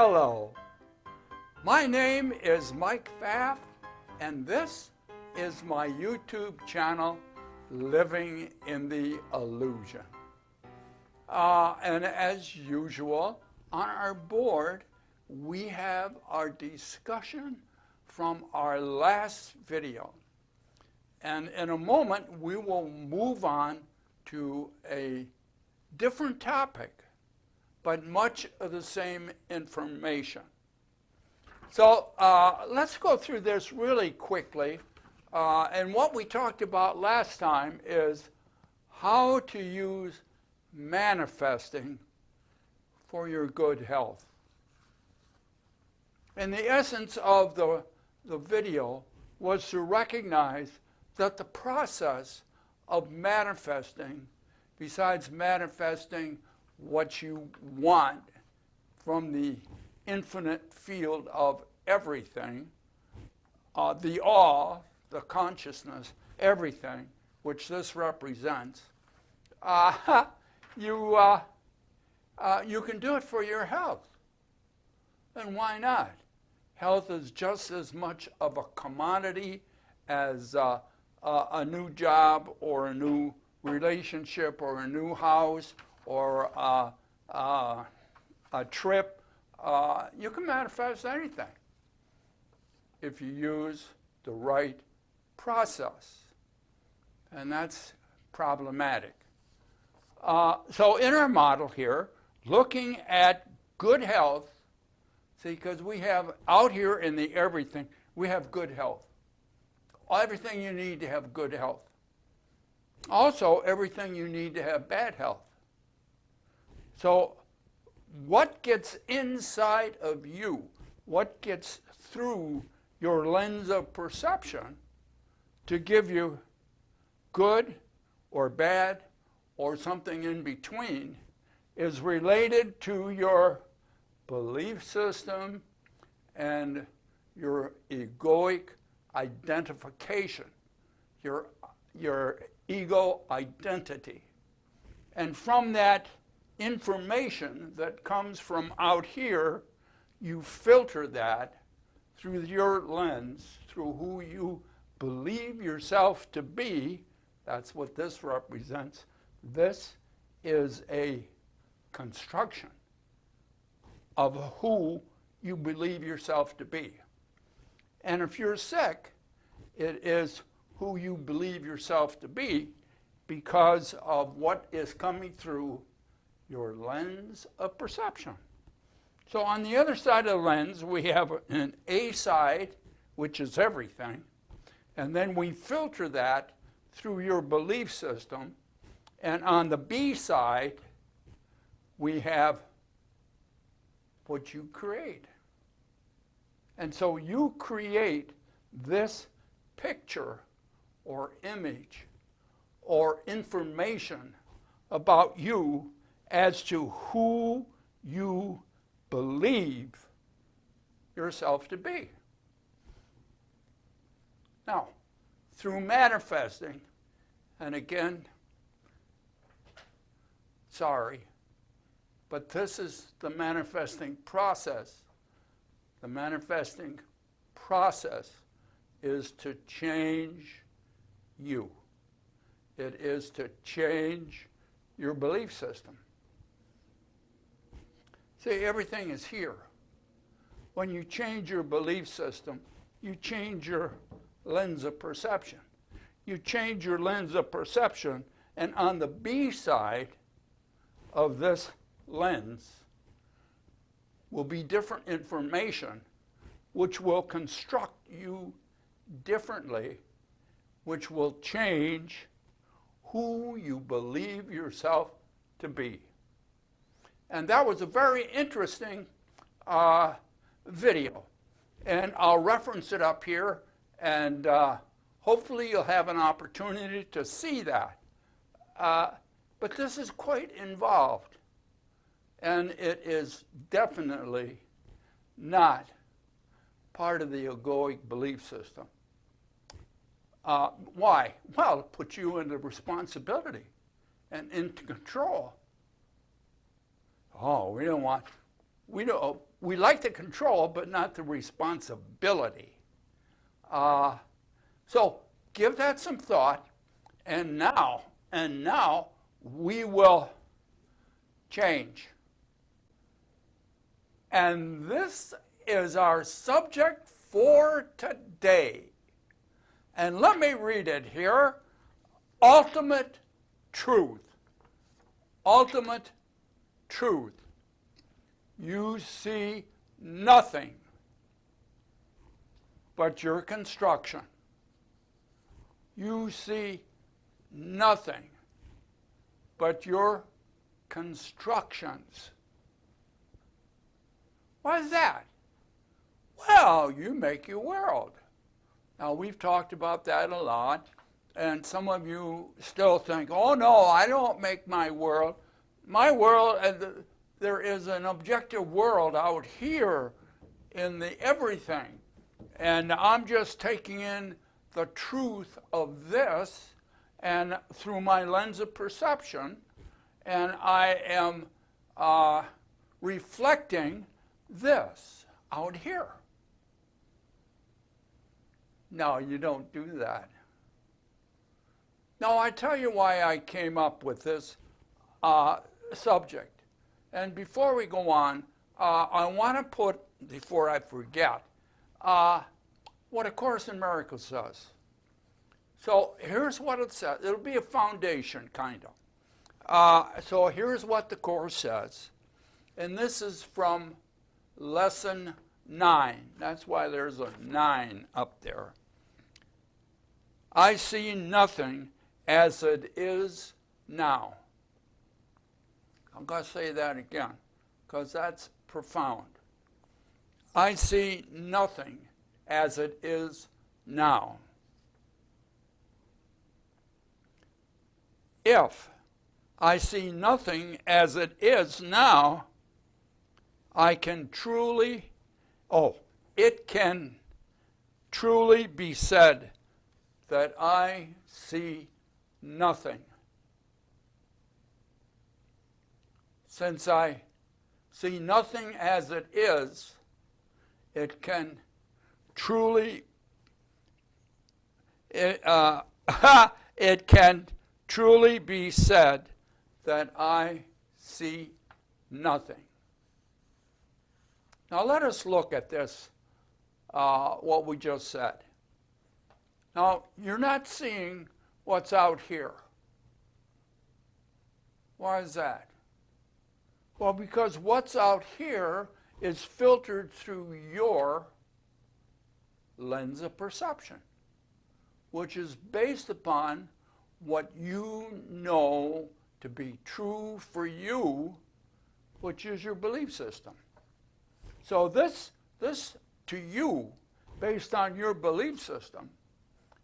Hello, my name is Mike Pfaff, and this is my YouTube channel, Living in the Illusion. And as usual, on our board, we have our discussion from our last video. And in a moment, we will move on to a different topic, but much of the same information. So let's go through this really quickly. And what we talked about last time is how to use manifesting for your good health. And the essence of the video was to recognize that the process of manifesting, besides manifesting what you want from the infinite field of everything, the all, the consciousness, everything, which this represents, you can do it for your health. And why not? Health is just as much of a commodity as a new job or a new relationship or a new house or a trip. You can manifest anything if you use the right process, and that's problematic. So in our model here, looking at good health, see, because we have out here in the everything, we have good health. Everything you need to have good health. Also, everything you need to have bad health. So what gets inside of you, what gets through your lens of perception to give you good or bad or something in between is related to your belief system and your egoic identification, your ego identity. And from that information that comes from out here, you filter that through your lens, through who you believe yourself to be. That's what this represents. This is a construction of who you believe yourself to be. And if you're sick, it is who you believe yourself to be because of what is coming through your lens of perception. So on the other side of the lens, we have an A side, which is everything, and then we filter that through your belief system. And on the B side, we have what you create. And so you create this picture or image or information about you as to who you believe yourself to be. Now, through manifesting, and again, sorry, but this is the manifesting process. The manifesting process is to change you. It is to change your belief system. See, everything is here. When you change your belief system, you change your lens of perception. You change your lens of perception, and on the B side of this lens will be different information which will construct you differently, which will change who you believe yourself to be. And that was a very interesting video. And I'll reference it up here, and hopefully you'll have an opportunity to see that. But this is quite involved. And it is definitely not part of the egoic belief system. Why? Well, it puts you into responsibility and into control. Oh, we don't we like the control, but not the responsibility. So give that some thought, and now we will change. And this is our subject for today. And let me read it here. Ultimate truth. Ultimate truth. You see nothing but your construction. You see nothing but your constructions. What is that? Well, you make your world. Now, we've talked about that a lot, and some of you still think, oh, no, I don't make my world. My world, there is an objective world out here in the everything, and I'm just taking in the truth of this and through my lens of perception, and I am reflecting this out here. No, you don't do that. Now, I tell you why I came up with this subject. And before we go on, I want to put, before I forget, what A Course in Miracles says. So here's what it says. It'll be a foundation, kind of. So here's what the Course says. And this is from Lesson 9. That's why there's a 9 up there. I see nothing as it is now. I'm going to say that again, because that's profound. I see nothing as it is now. If I see nothing as it is now, I can truly, it can truly be said that I see nothing. Since I see nothing as it is, it can truly, it can truly be said that I see nothing. Now let us look at this, what we just said. Now, you're not seeing what's out here. Why is that? Well, because what's out here is filtered through your lens of perception, which is based upon what you know to be true for you, which is your belief system. So this to you, based on your belief system,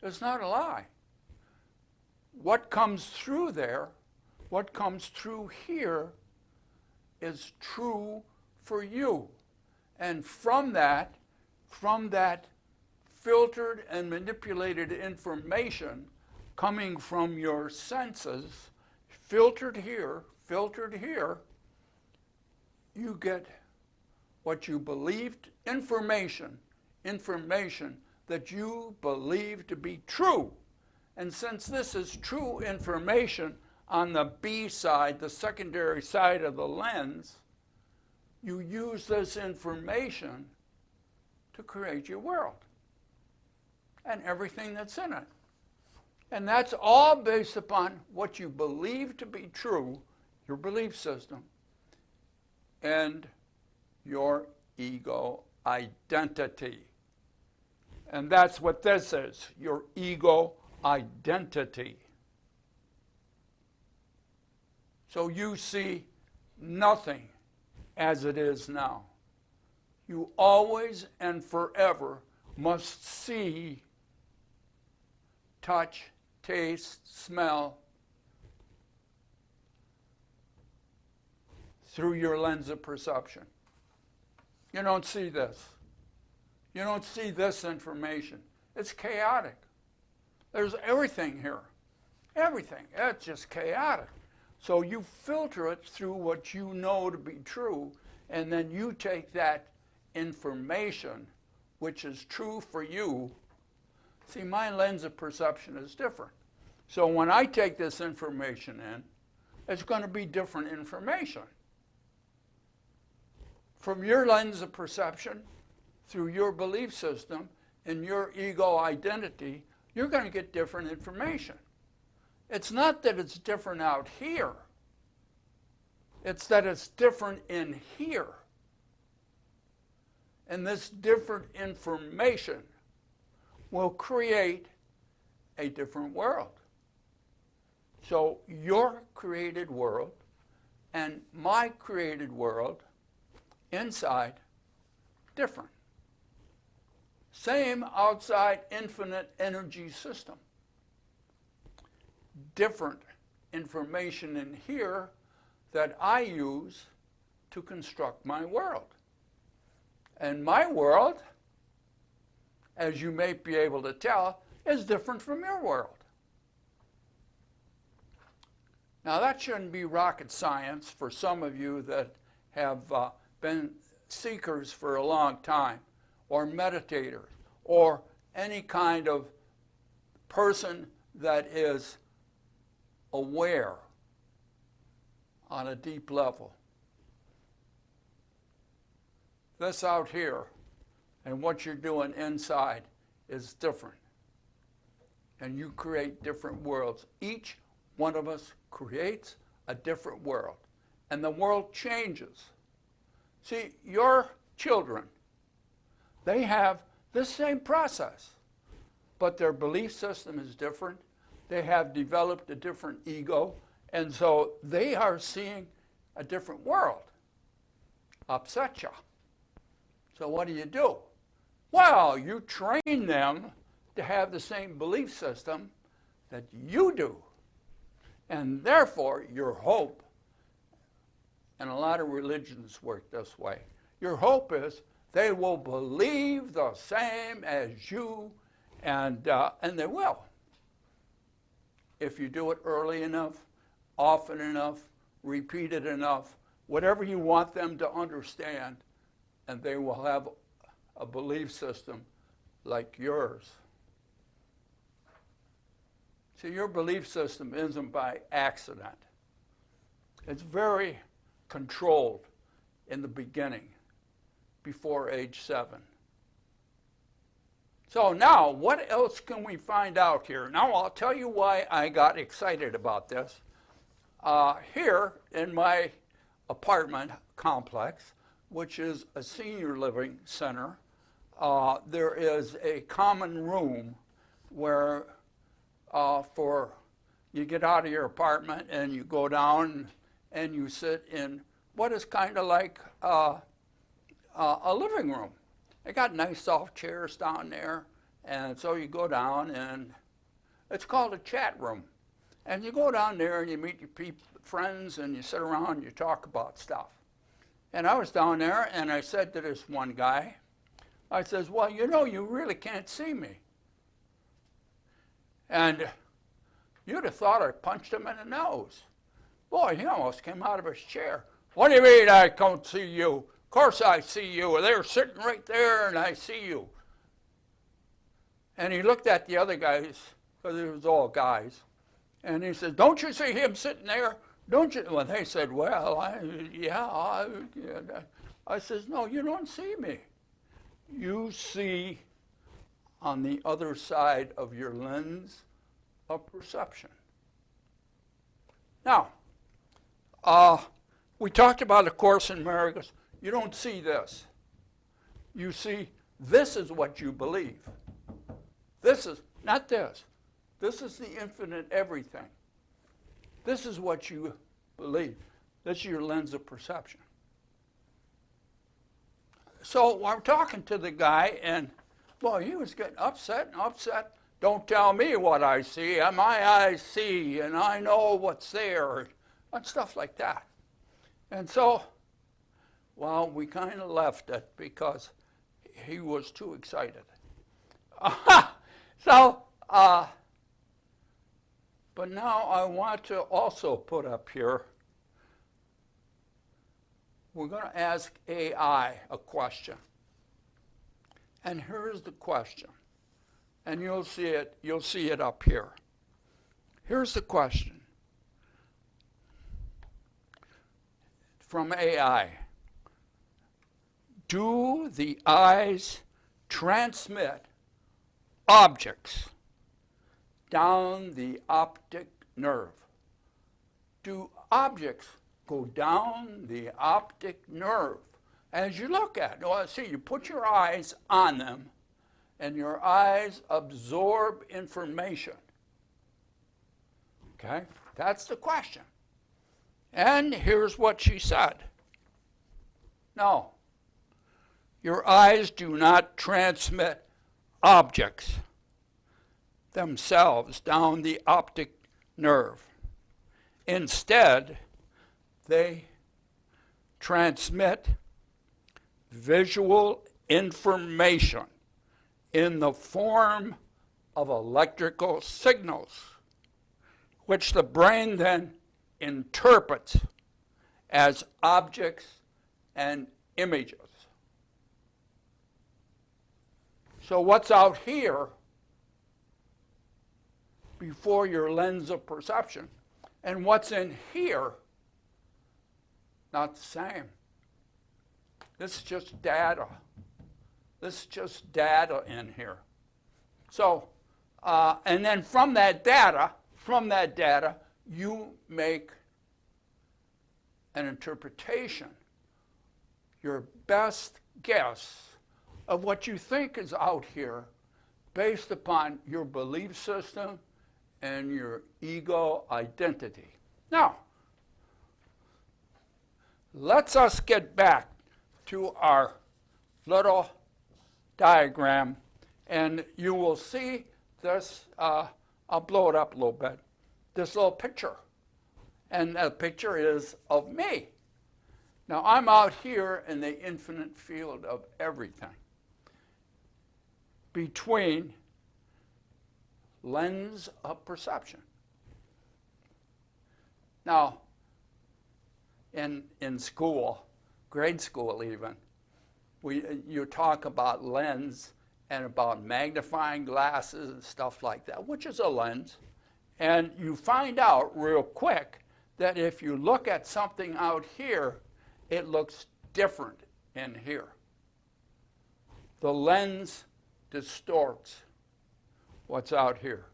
is not a lie. What comes through there, what comes through here, is true for you. And from that filtered and manipulated information coming from your senses, filtered here, you get what you believed, information that you believe to be true. And since this is true information on the B side, the secondary side of the lens, you use this information to create your world and everything that's in it. And that's all based upon what you believe to be true, your belief system, and your ego identity. And that's what this is, your ego identity. So you see nothing as it is now. You always and forever must see, touch, taste, smell through your lens of perception. You don't see this. You don't see this information. It's chaotic. There's everything here. Everything. It's just chaotic. So you filter it through what you know to be true, and then you take that information which is true for you, see, my lens of perception is different. So when I take this information in, it's going to be different information. From your lens of perception, through your belief system, and your ego identity, you're going to get different information. It's not that it's different out here. It's that it's different in here. And this different information will create a different world. So your created world and my created world inside, different. Same outside infinite energy system. Different information in here that I use to construct my world. And my world, as you may be able to tell, is different from your world. Now that shouldn't be rocket science for some of you that have been seekers for a long time, or meditators, or any kind of person that is aware on a deep level. This out here and what you're doing inside is different. And you create different worlds. Each one of us creates a different world. And the world changes. See, your children, they have this same process, but their belief system is different. They have developed a different ego, and so they are seeing a different world. Upset you. So what do? Well, you train them to have the same belief system that you do. And therefore, your hope, and a lot of religions work this way, your hope is they will believe the same as you, and they will. If you do it early enough, often enough, repeat it enough, whatever you want them to understand, and they will have a belief system like yours. See, your belief system isn't by accident. It's very controlled in the beginning, before age 7. So now, what else can we find out here? Now, I'll tell you why I got excited about this. Here in my apartment complex, which is a senior living center, there is a common room where you get out of your apartment and you go down and you sit in what is kind of like a living room. They got nice soft chairs down there, and so you go down, and it's called a chat room. And you go down there and you meet your friends, and you sit around and you talk about stuff. And I was down there, and I said to this one guy, I says, well, you know, you really can't see me. And you'd have thought I punched him in the nose. Boy, he almost came out of his chair. What do you mean I can't see you? Of course I see you. They're sitting right there, and I see you. And he looked at the other guys, because it was all guys, and he said, don't you see him sitting there? Don't you? Well, they said, well, I says, no, you don't see me. You see on the other side of your lens of perception. Now, we talked about A Course in Miracles. You don't see this. You see, this is what you believe. This is, not this. This is the infinite everything. This is what you believe. This is your lens of perception. So I'm talking to the guy, and, well, he was getting upset and upset. Don't tell me what I see. My eyes see, and I know what's there, and stuff like that. And so, well, we kind of left it because he was too excited. But now I want to also put up here, we're going to ask AI a question. And here's the question. And you'll see it up here. Here's the question from AI. Do the eyes transmit objects down the optic nerve? Do objects go down the optic nerve as you look at it? Well, see, you put your eyes on them, and your eyes absorb information. Okay? That's the question. And here's what she said. No. Your eyes do not transmit objects themselves down the optic nerve. Instead, they transmit visual information in the form of electrical signals, which the brain then interprets as objects and images. So what's out here before your lens of perception and what's in here, not the same. This is just data. This is just data in here. So, and then from that data, you make an interpretation, your best guess of what you think is out here based upon your belief system and your ego identity. Now, let's us get back to our little diagram, and you will see this, I'll blow it up a little bit, this little picture. And the picture is of me. Now, I'm out here in the infinite field of everything between lens of perception. Now, in school, grade school even, you talk about lens and about magnifying glasses and stuff like that, which is a lens. And you find out real quick that if you look at something out here, it looks different in here. The lens distorts what's out here.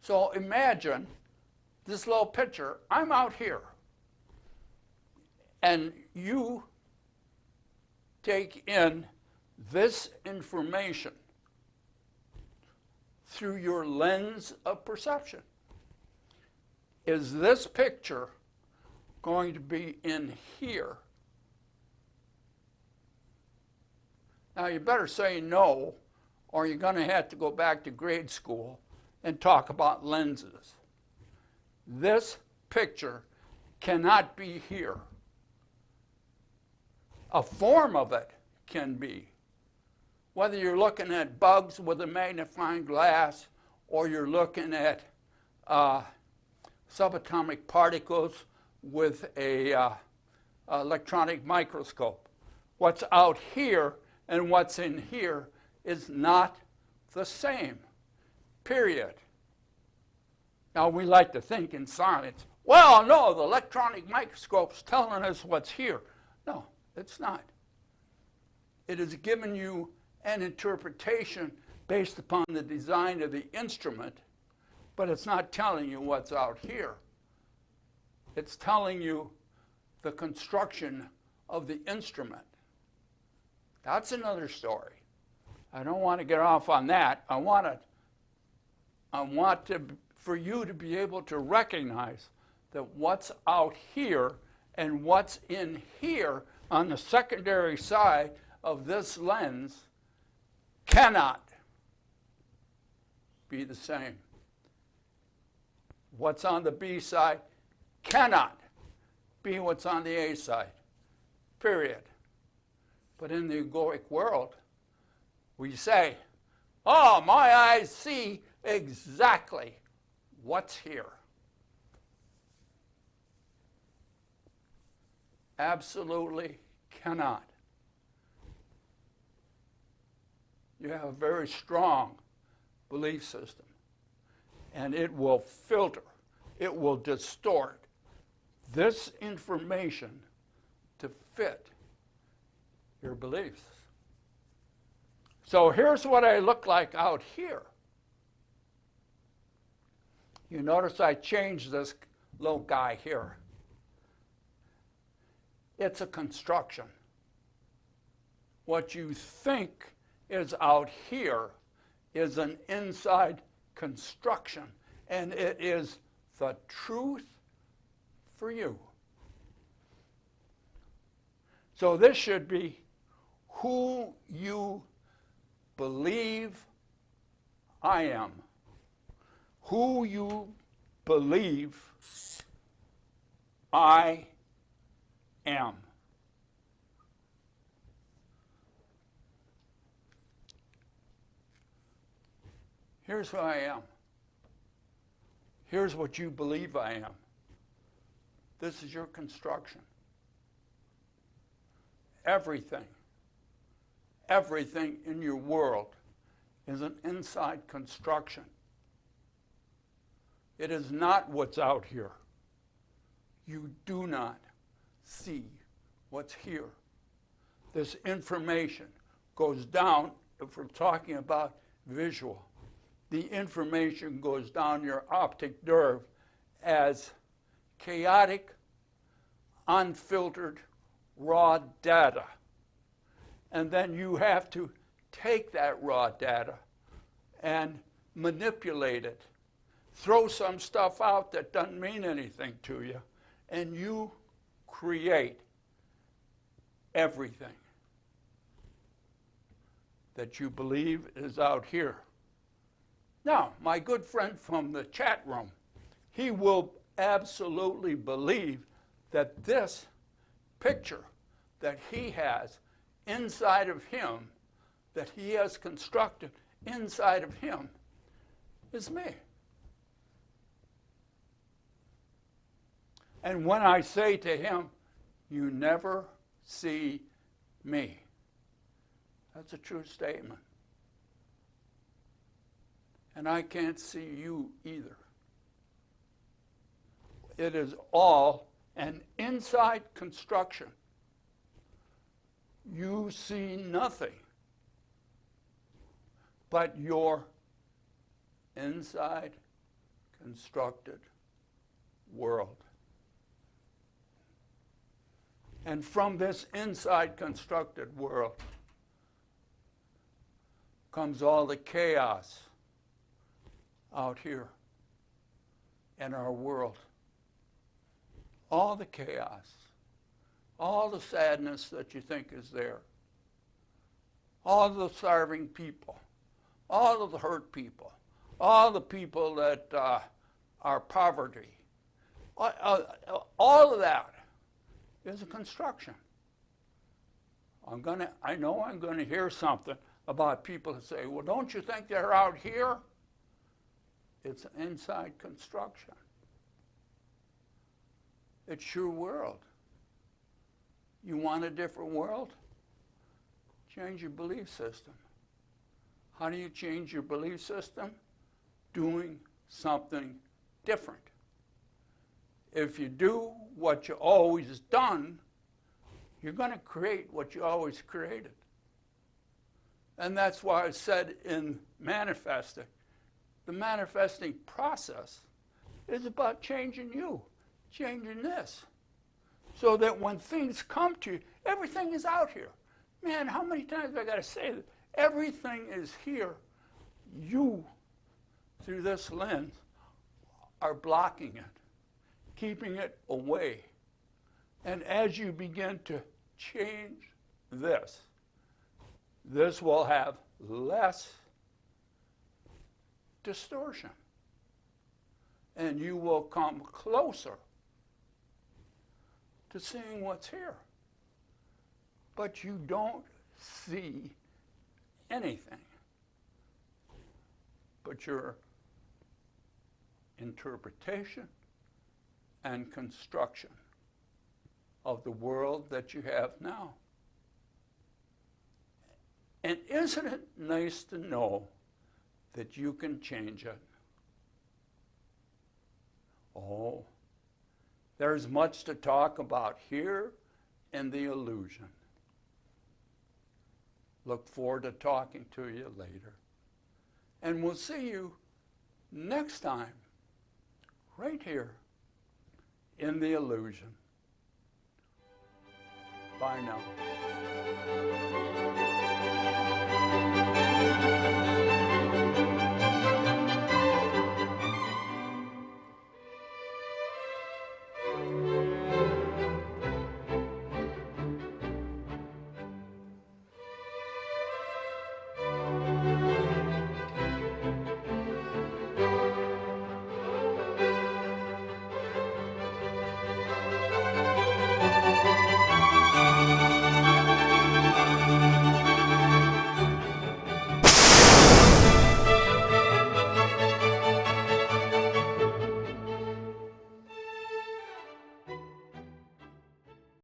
So imagine this little picture. I'm out here, and you take in this information through your lens of perception. Is this picture going to be in here? Now, you better say no, or you're going to have to go back to grade school and talk about lenses. This picture cannot be here. A form of it can be. Whether you're looking at bugs with a magnifying glass or you're looking at subatomic particles with a electronic microscope. What's out here and what's in here is not the same, period. Now, we like to think in science, well, no, the electronic microscope's telling us what's here. No, it's not. It has given you an interpretation based upon the design of the instrument, but it's not telling you what's out here. It's telling you the construction of the instrument. That's another story. I don't want to get off on that. I want for you to be able to recognize that what's out here and what's in here on the secondary side of this lens cannot be the same. What's on the B side cannot be what's on the A side, period. But in the egoic world, we say, oh, my eyes see exactly what's here. Absolutely cannot. you have a very strong belief system. And it will filter, it will distort this information to fit your beliefs. So here's what I look like out here. You notice I changed this little guy here. It's a construction. What you think is out here is an inside construction, and it is the truth for you. So this should be who you believe I am. Who you believe I am. Here's who I am. Here's what you believe I am. This is your construction. Everything in your world is an inside construction. It is not what's out here. You do not see what's here. This information goes down, if we're talking about visual, the information goes down your optic nerve as chaotic, unfiltered, raw data. And then you have to take that raw data and manipulate it, throw some stuff out that doesn't mean anything to you, and you create everything that you believe is out here. Now, my good friend from the chat room, he will absolutely believe that this picture that he has inside of him, that he has constructed inside of him, is me. And when I say to him, you never see me, that's a true statement. And I can't see you either. It is all an inside construction. You see nothing but your inside constructed world. And from this inside constructed world comes all the chaos out here in our world. All the chaos, all the sadness that you think is there, all the starving people, all of the hurt people, all the people that are poverty, all of that is a construction. I know I'm going to hear something about people that say, well, don't you think they're out here? It's an inside construction. It's your world. You want a different world? Change your belief system. How do you change your belief system? Doing something different. If you do what you always done, you're going to create what you always created. And that's why I said in manifesting, the manifesting process is about changing you, changing this. So that when things come to you, everything is out here. Man, how many times have I got to say that? Everything is here. You, through this lens, are blocking it, keeping it away. And as you begin to change this will have less distortion. And you will come closer to seeing what's here. But you don't see anything but your interpretation and construction of the world that you have now. And isn't it nice to know that you can change it? Oh, there's much to talk about here in the illusion. Look forward to talking to you later. And we'll see you next time, right here in the illusion. Bye now.